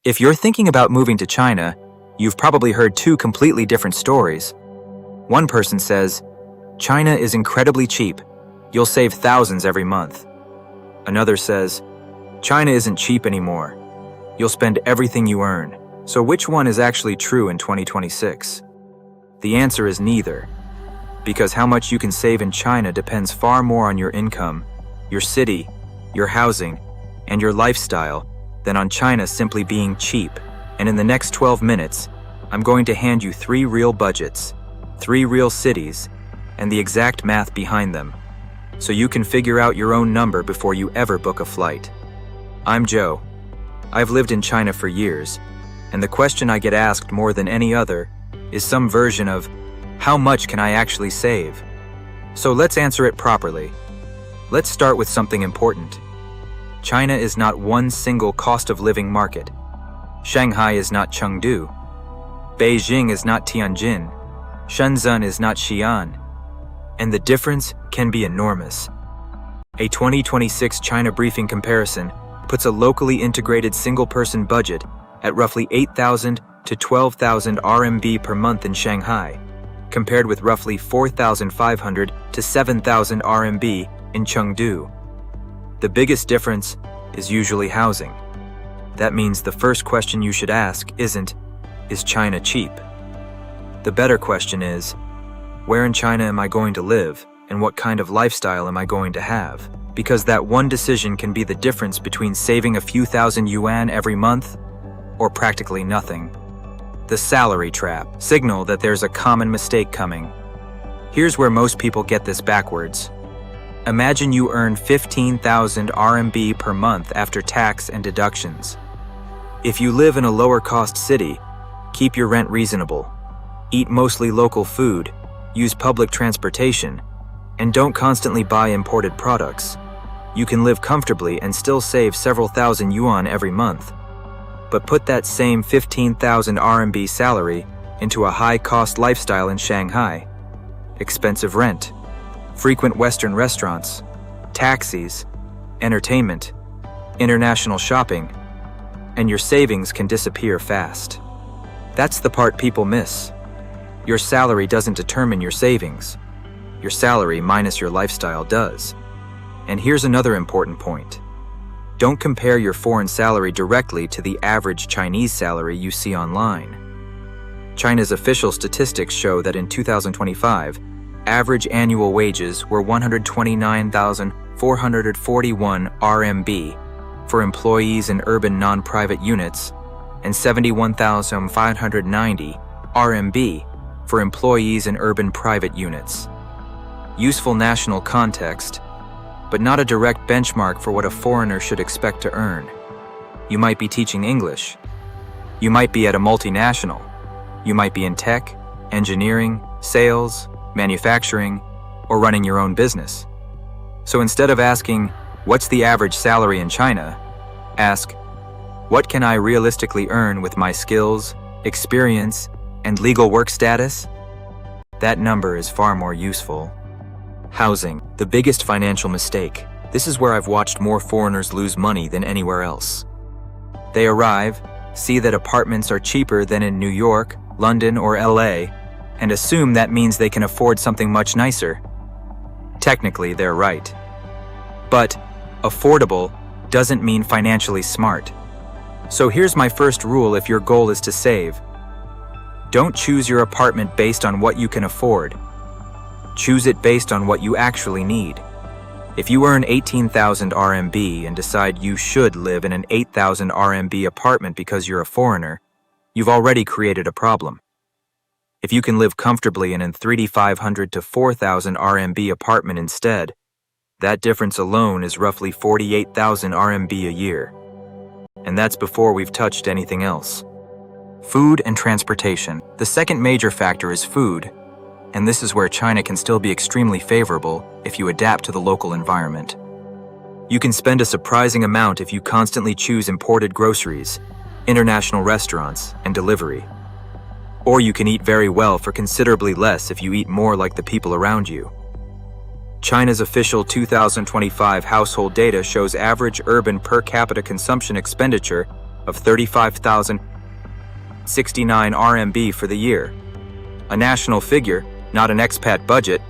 If you're thinking about moving to China, you've probably heard two completely different stories. One person says, China is incredibly cheap. You'll save thousands every month. Another says, China isn't cheap anymore. You'll spend everything you earn. So which one is actually true in 2026? The answer is neither. Because how much you can save in China depends far more on your income, your city, your housing, and your lifestyle than on China simply being cheap. And in the next 12 minutes, I'm going to hand you 3 real budgets, 3 real cities, and the exact math behind them, so you can figure out your own number before you ever book a flight. I'm Joe. I've lived in China for years, and the question I get asked more than any other is some version of, how much can I actually save? So let's answer it properly. Let's start with something important. China is not one single cost of living market. Shanghai is not Chengdu. Beijing is not Tianjin. Shenzhen is not Xi'an. And the difference can be enormous. A 2026 China briefing comparison puts a locally integrated single-person budget at roughly 8,000 to 12,000 RMB per month in Shanghai, compared with roughly 4,500 to 7,000 RMB in Chengdu. The biggest difference is usually housing. That means the first question you should ask isn't, is China cheap? The better question is, where in China am I going to live, and what kind of lifestyle am I going to have? Because that one decision can be the difference between saving a few thousand yuan every month or practically nothing. The salary trap. Signal that there's a common mistake coming. Here's where most people get this backwards. Imagine you earn 15,000 RMB per month after tax and deductions. If you live in a lower-cost city, keep your rent reasonable, eat mostly local food, use public transportation, and don't constantly buy imported products, you can live comfortably and still save several thousand yuan every month. But put that same 15,000 RMB salary into a high-cost lifestyle in Shanghai. Expensive rent, frequent Western restaurants, taxis, entertainment, international shopping, and your savings can disappear fast. That's the part people miss. Your salary doesn't determine your savings. Your salary minus your lifestyle does. And here's another important point. Don't compare your foreign salary directly to the average Chinese salary you see online. China's official statistics show that in 2025, average annual wages were 129,441 RMB for employees in urban non-private units and 71,590 RMB for employees in urban private units. Useful national context, but not a direct benchmark for what a foreigner should expect to earn. You might be teaching English. You might be at a multinational. You might be in tech, engineering, sales, manufacturing, or running your own business. So instead of asking, what's the average salary in China? Ask, what can I realistically earn with my skills, experience, and legal work status? That number is far more useful. Housing, the biggest financial mistake. This is where I've watched more foreigners lose money than anywhere else. They arrive, see that apartments are cheaper than in New York, London, or LA, and assume that means they can afford something much nicer. Technically, they're right. But affordable doesn't mean financially smart. So here's my first rule if your goal is to save. Don't choose your apartment based on what you can afford. Choose it based on what you actually need. If you earn 18,000 RMB and decide you should live in an 8,000 RMB apartment because you're a foreigner, you've already created a problem. If you can live comfortably in a 3,500 to 4,000 RMB apartment instead, that difference alone is roughly 48,000 RMB a year. And that's before we've touched anything else. Food and transportation. The second major factor is food, and this is where China can still be extremely favorable if you adapt to the local environment. You can spend a surprising amount if you constantly choose imported groceries, international restaurants, and delivery. Or you can eat very well for considerably less if you eat more like the people around you. China's official 2025 household data shows average urban per capita consumption expenditure of 35,069 RMB for the year. A national figure, not an expat budget,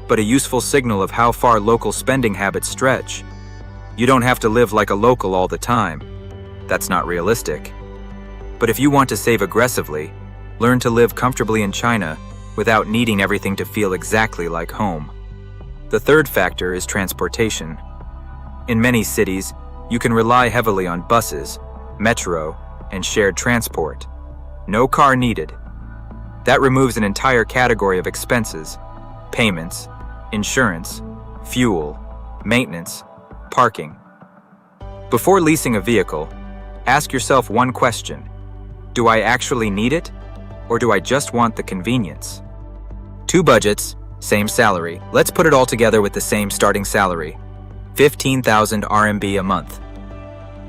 but a useful signal of how far local spending habits stretch. You don't have to live like a local all the time. That's not realistic. But if you want to save aggressively, learn to live comfortably in China without needing everything to feel exactly like home. The third factor is transportation. In many cities, you can rely heavily on buses, metro, and shared transport. No car needed. That removes an entire category of expenses: payments, insurance, fuel, maintenance, parking. Before leasing a vehicle, ask yourself one question: do I actually need it, or do I just want the convenience? Two budgets, same salary. Let's put it all together with the same starting salary: 15,000 RMB a month.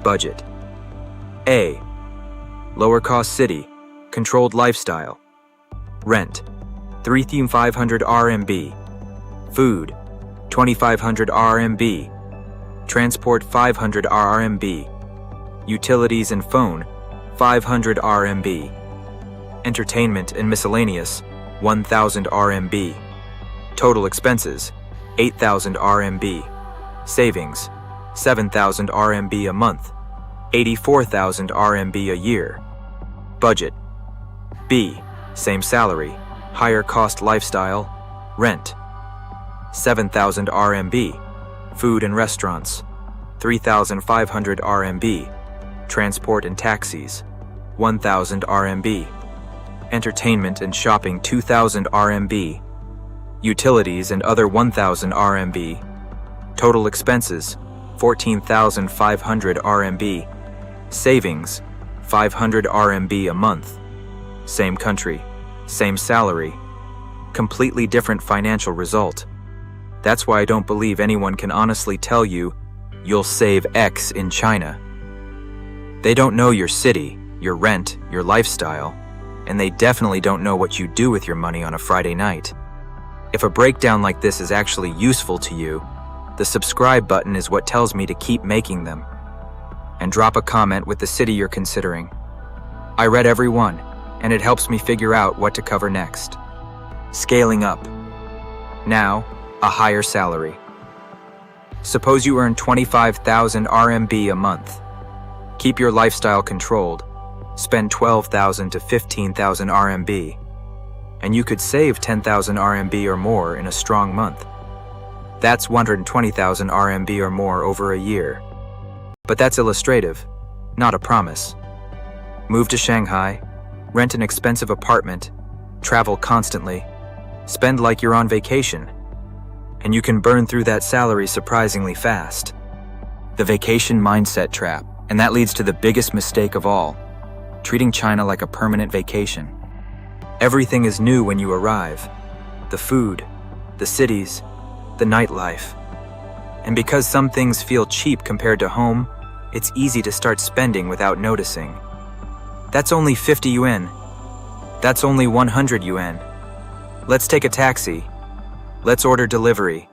Budget. A. Lower cost city, controlled lifestyle. Rent, 3,500 RMB. Food, 2,500 RMB. Transport, 500 RMB. Utilities and phone, 500 RMB. Entertainment and miscellaneous, 1,000 RMB. Total expenses, 8,000 RMB. Savings, 7,000 RMB a month, 84,000 RMB a year. Budget. B. Same salary, higher cost lifestyle, rent, 7,000 RMB. Food and restaurants, 3,500 RMB. Transport and taxis, 1,000 RMB. Entertainment and shopping, 2,000 RMB. Utilities and other, 1,000 RMB. Total expenses, 14,500 RMB. Savings, 500 RMB a month. Same country, same salary. Completely different financial result. That's why I don't believe anyone can honestly tell you you'll save X in China. They don't know your city, your rent, your lifestyle, and they definitely don't know what you do with your money on a Friday night. If a breakdown like this is actually useful to you, the subscribe button is what tells me to keep making them. And drop a comment with the city you're considering. I read every one, and it helps me figure out what to cover next. Scaling up. Now, a higher salary. Suppose you earn 25,000 RMB a month. Keep your lifestyle controlled. Spend 12,000 to 15,000 RMB. And you could save 10,000 RMB or more in a strong month. That's 120,000 RMB or more over a year. But that's illustrative, not a promise. Move to Shanghai, rent an expensive apartment, travel constantly, spend like you're on vacation, and you can burn through that salary surprisingly fast. The vacation mindset trap, and that leads to the biggest mistake of all, treating China like a permanent vacation. Everything is new when you arrive: the food, the cities, the nightlife. And because some things feel cheap compared to home, it's easy to start spending without noticing. That's only 50 yuan. That's only 100 yuan. Let's take a taxi. Let's order delivery.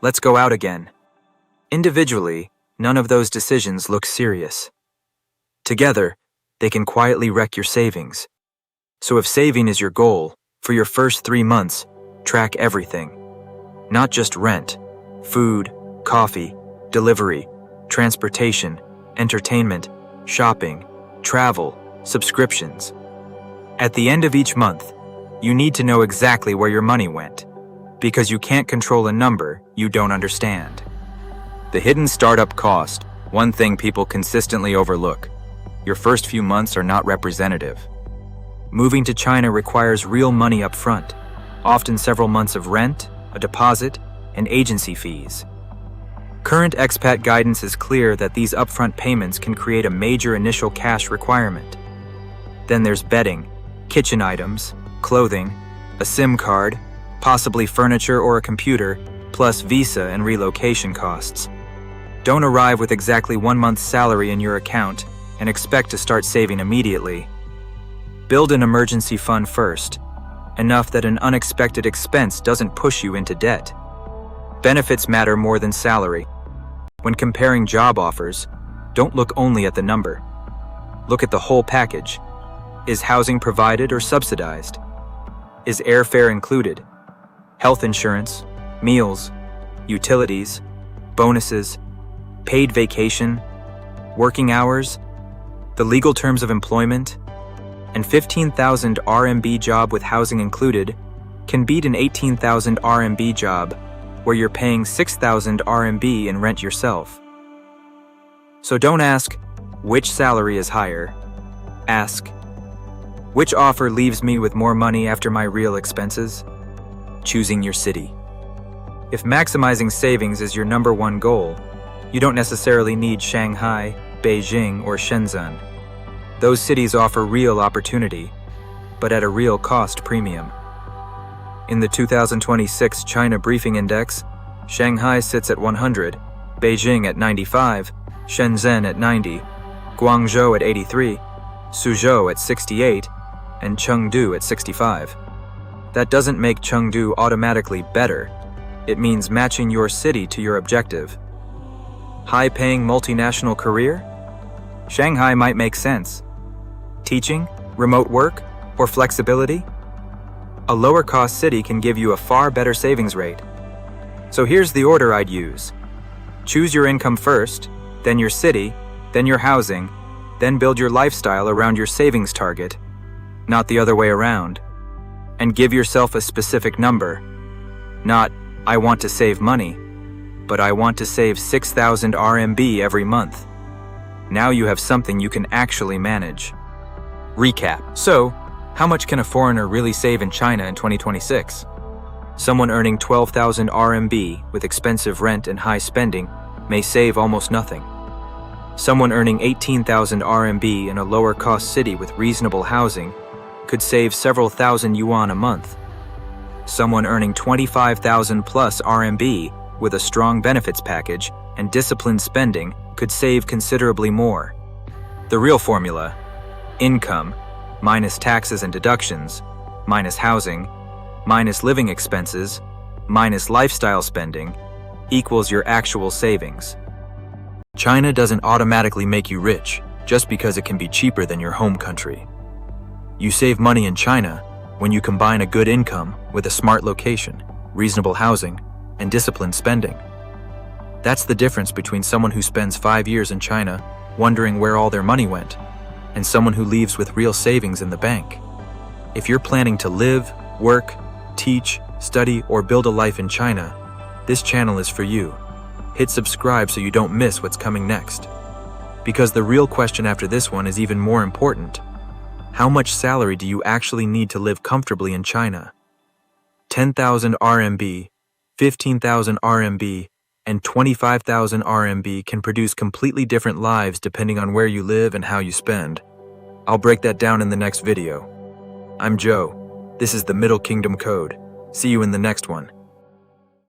Let's go out again. Individually, none of those decisions look serious. Together, they can quietly wreck your savings. So if saving is your goal, for your first 3 months, track everything. Not just rent, food, coffee, delivery, transportation, entertainment, shopping, travel, subscriptions. At the end of each month, you need to know exactly where your money went, because you can't control a number you don't understand. The hidden startup cost, one thing people consistently overlook. Your first few months are not representative. Moving to China requires real money up front, often several months of rent, a deposit, and agency fees. Current expat guidance is clear that these upfront payments can create a major initial cash requirement. Then there's bedding, kitchen items, clothing, a SIM card, possibly furniture or a computer, plus visa and relocation costs. Don't arrive with exactly 1 month's salary in your account and expect to start saving immediately. Build an emergency fund first, enough that an unexpected expense doesn't push you into debt. Benefits matter more than salary. When comparing job offers, don't look only at the number. Look at the whole package. Is housing provided or subsidized? Is airfare included? Health insurance, meals, utilities, bonuses, paid vacation, working hours, the legal terms of employment, and 15,000 RMB job with housing included can beat an 18,000 RMB job where you're paying 6,000 RMB in rent yourself. So don't ask, which salary is higher? Ask, which offer leaves me with more money after my real expenses? Choosing your city. If maximizing savings is your number one goal, you don't necessarily need Shanghai, Beijing, or Shenzhen. Those cities offer real opportunity, but at a real cost premium. In the 2026 China Briefing Index, Shanghai sits at 100, Beijing at 95, Shenzhen at 90, Guangzhou at 83, Suzhou at 68, and Chengdu at 65. That doesn't make Chengdu automatically better. It means matching your city to your objective. High-paying multinational career? Shanghai might make sense. Teaching, remote work, or flexibility? A lower-cost city can give you a far better savings rate. So here's the order I'd use. Choose your income first, then your city, then your housing, then build your lifestyle around your savings target, not the other way around. And give yourself a specific number. Not, I want to save money, but I want to save 6,000 RMB every month. Now you have something you can actually manage. Recap. So, how much can a foreigner really save in China in 2026? Someone earning 12,000 RMB with expensive rent and high spending may save almost nothing. Someone earning 18,000 RMB in a lower-cost city with reasonable housing could save several thousand yuan a month. Someone earning 25,000 plus RMB with a strong benefits package and disciplined spending could save considerably more. The real formula: income minus taxes and deductions, minus housing, minus living expenses, minus lifestyle spending, equals your actual savings. China doesn't automatically make you rich just because it can be cheaper than your home country. You save money in China when you combine a good income with a smart location, reasonable housing, and disciplined spending. That's the difference between someone who spends 5 years in China wondering where all their money went, and someone who leaves with real savings in the bank. If you're planning to live, work, teach, study, or build a life in China, this channel is for you. Hit subscribe so you don't miss what's coming next. Because the real question after this one is even more important. How much salary do you actually need to live comfortably in China? 10,000 RMB, 15,000 RMB, and 25,000 RMB can produce completely different lives depending on where you live and how you spend. I'll break that down in the next video. I'm Joe. This is the Middle Kingdom Code. See you in the next one.